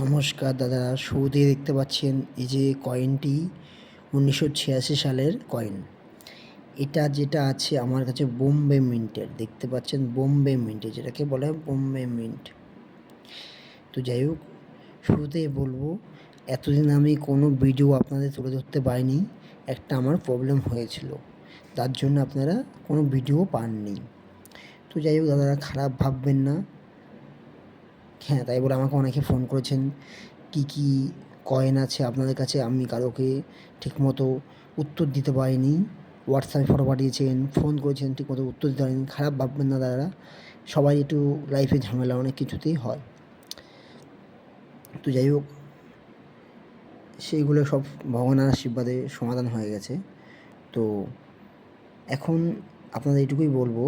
নমস্কার দাদা, শুরুতেই দেখতে পাচ্ছেন এই যে কয়েনটি 1986 সালের কয়েন। এটা যেটা আছে আমার কাছে বোম্বে মিন্টের, দেখতে পাচ্ছেন বোম্বে মিন্টের, যেটাকে বলা হয় বোম্বে মিন্ট। তো যাই হোক, শুরুতেই বলবো, এতদিন আমি কোনো ভিডিও আপনাদের তুলে ধরতে পারিনি, একটা আমার প্রবলেম হয়েছিল, তার জন্য আপনারা কোনো ভিডিও পাননি। তো যাই হোক দাদারা, খারাপ ভাববেন না। হ্যাঁ, তাই বলে আমাকে অনেকে ফোন করেছেন কী কী কয়েন আছে আপনাদের কাছে, আমি কারোকে ঠিকমতো উত্তর দিতে পারিনি। হোয়াটসঅ্যাপে ফটো পাঠিয়েছেন, ফোন করেছেন, ঠিকমতো উত্তর দিতে পারিনি, খারাপ ভাববেন না দাদারা। সবাই একটু লাইফে ঝামেলা অনেক কিছুতেই হয়। তো যাই হোক, সেইগুলো সব ভগবানের আশীর্বাদে সমাধান হয়ে গেছে। তো এখন আপনাদের এটুকুই বলবো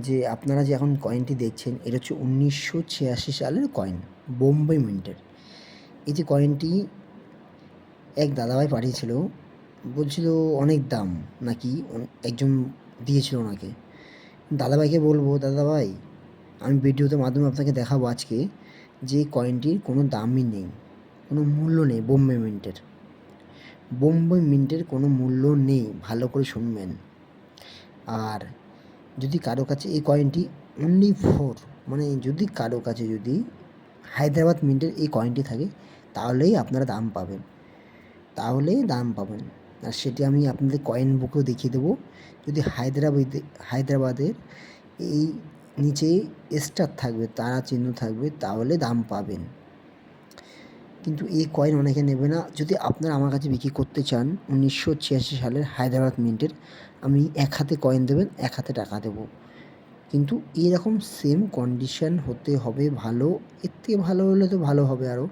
যে আপনারা যে এখন কয়েনটি দেখছেন, এটা হচ্ছে 1986 সালের কয়েন, বোম্বে মিন্টের। এই যে কয়েনটি এক দাদাভাই পাঠিয়েছিল, বলছিল অনেক দাম নাকি, একজন দিয়েছিল ওনাকে। দাদাভাইকে বলবো, দাদাভাই আমি ভিডিওতে মাধ্যমে আপনাকে দেখাবো আজকে যে কয়েনটির কোনো দামই নেই, কোনো মূল্য নেই। বোম্বে মিন্টের কোনো মূল্য নেই, ভালো করে শুনবেন। আর যদি কারো কাছে এই কয়েনটি অনলি ফোর, মানে যদি কারো কাছে যদি হায়দ্রাবাদ মিন্টের এই কয়েনটি থাকে, তাহলেই আপনারা দাম পাবেন। আর সেটি আমি আপনাদের কয়েন বুকেও দেখিয়ে দেবো। যদি হায়দ্রাবাদের এই নিচে স্টার থাকবে, তারা চিহ্ন থাকবে, তাহলে দাম পাবেন। কিন্তু এই কয়েন অনেকে নেবে না। যদি আপনারা আমার কাছে বিক্রি করতে চান 1986 সালের হায়দ্রাবাদ মিন্টের, আমি এক হাতে কয়েন দেবেন, এক হাতে টাকা দেবো। কিন্তু এরকম সেম কন্ডিশন হতে হবে ভালো, এর থেকে ভালো হলে তো ভালো হবে আরও।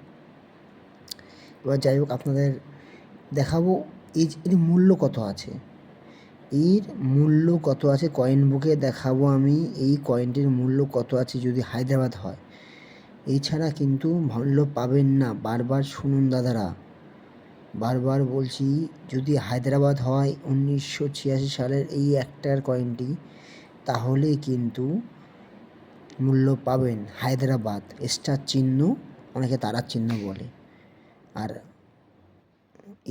এবার যাই হোক, আপনাদের দেখাবো এর মূল্য কত আছে। কয়েন বুকে দেখাবো আমি এই কয়েনটির মূল্য কত আছে যদি হায়দ্রাবাদ হয়। এছাড়া কিন্তু মূল্য পাবেন না। বারবার শুনুন দাদারা, বারবার বলছি, যদি হায়দ্রাবাদ হয় 1986 সালের এই একটার কয়েনটি, তাহলে কিন্তু মূল্য পাবেন হায়দ্রাবাদ স্টার চিহ্ন, অনেকে তারার চিহ্ন বলে। আর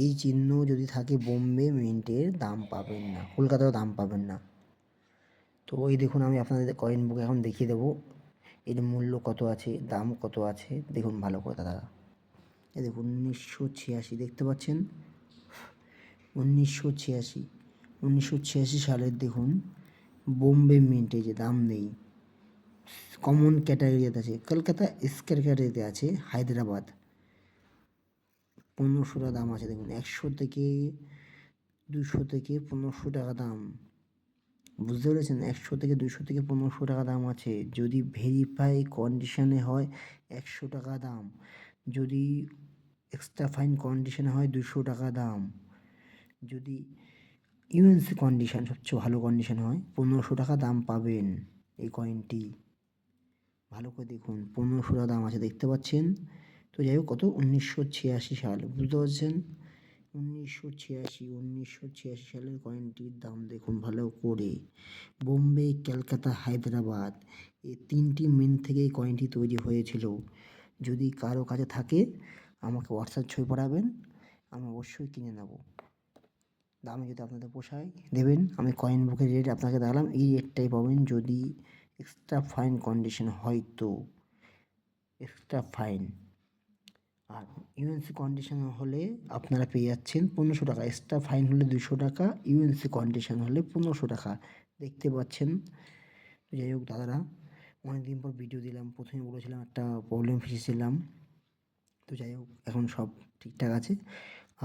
এই চিহ্ন যদি থাকে বোম্বে মিন্টের, দাম পাবেন না, কলকাতাও দাম পাবেন না। তো এই দেখুন, আমি আপনাদের কয়েন বুক এখন দেখিয়ে দেবো এর মূল্য কত আছে, দাম কত আছে। দেখুন ভালো করে দাদা, এই দেখুন 1986 দেখতে পাচ্ছেন, 1986 সালের দেখুন বোম্বে মিন্টে, যে দাম নেই। কমন ক্যাটাগরিতে আছে কলকাতা, স্কয়ার ক্যাটাগরিতে আছে হায়দ্রাবাদ। 1500 টাকা দাম আছে দেখুন, 100 থেকে 200 থেকে 1500 টাকা দাম, বুঝতে পেরেছেন? 100 থেকে 200 থেকে 1500 টাকা দাম আছে। যদি ভেরিফাই কন্ডিশনে হয় 100 টাকা দাম, যদি এক্সট্রা ফাইন কন্ডিশনে হয় 200 টাকা দাম, যদি ইউএনসি কন্ডিশন সবচেয়ে ভালো কন্ডিশন হয় 1500 টাকা দাম পাবেন। এই কয়েনটি ভালো করে দেখুন, 1500 টাকা দাম আছে, দেখতে পাচ্ছেন? তো যাই হোক, কত, 1986 সাল, বুঝতে পারছেন? 1986 সালের কয়েনটির দাম দেখুন ভালো করে। বোম্বে, ক্যালকাতা, হায়দ্রাবাদ, এই তিনটি মিন্ট থেকে এই কয়েনটি তৈরি হয়েছিল। যদি কারো কাছে থাকে আমাকে হোয়াটসঅ্যাপ ছবি পাঠাবেন, আমি অবশ্যই কিনে নেব। দামে যদি আপনাদের পোষায় দেবেন। আমি কয়েন বুকের রেট আপনাকে দেখালাম, এই রেটটাই পাবেন। যদি এক্সট্রা ফাইন কন্ডিশন হয় তো এক্সট্রা ফাইন, আর ইউএনসি কন্ডিশন হলে আপনারা পেয়ে যাচ্ছেন 1500 টাকা। এক্সট্রা ফাইন হলে 200 টাকা, ইউএনসি কন্ডিশন হলে 1500 টাকা, দেখতে পাচ্ছেন? তো যাই হোক দাদারা, অনেকদিন পর ভিডিও দিলাম, প্রথমে বলেছিলাম একটা প্রবলেম ফেসেছিলাম। তো যাই হোক, এখন সব ঠিকঠাক আছে।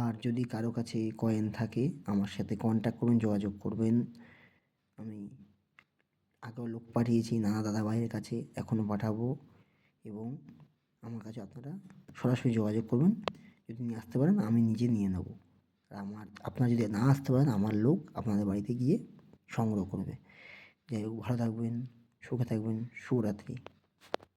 আর যদি কারো কাছে কয়েন থাকে আমার সাথে কন্ট্যাক্ট করবেন, যোগাযোগ করবেন। আমি আগেও লোক পাঠিয়েছি নানা দাদাভাইয়ের কাছে, এখনও পাঠাবো। এবং আমার কাছে আপনারা সরাসরি যোগাযোগ করবেন, যদি নিয়ে আসতে পারেন আমি নিজে নিয়ে নেব। আর আপনারা যদি না আসতে পারেন, আমার লোক আপনাদের বাড়িতে গিয়ে সংগ্রহ করবে। যাই হোক, ভালো থাকবেন, সুখে থাকবেন, শুভরাত্রি।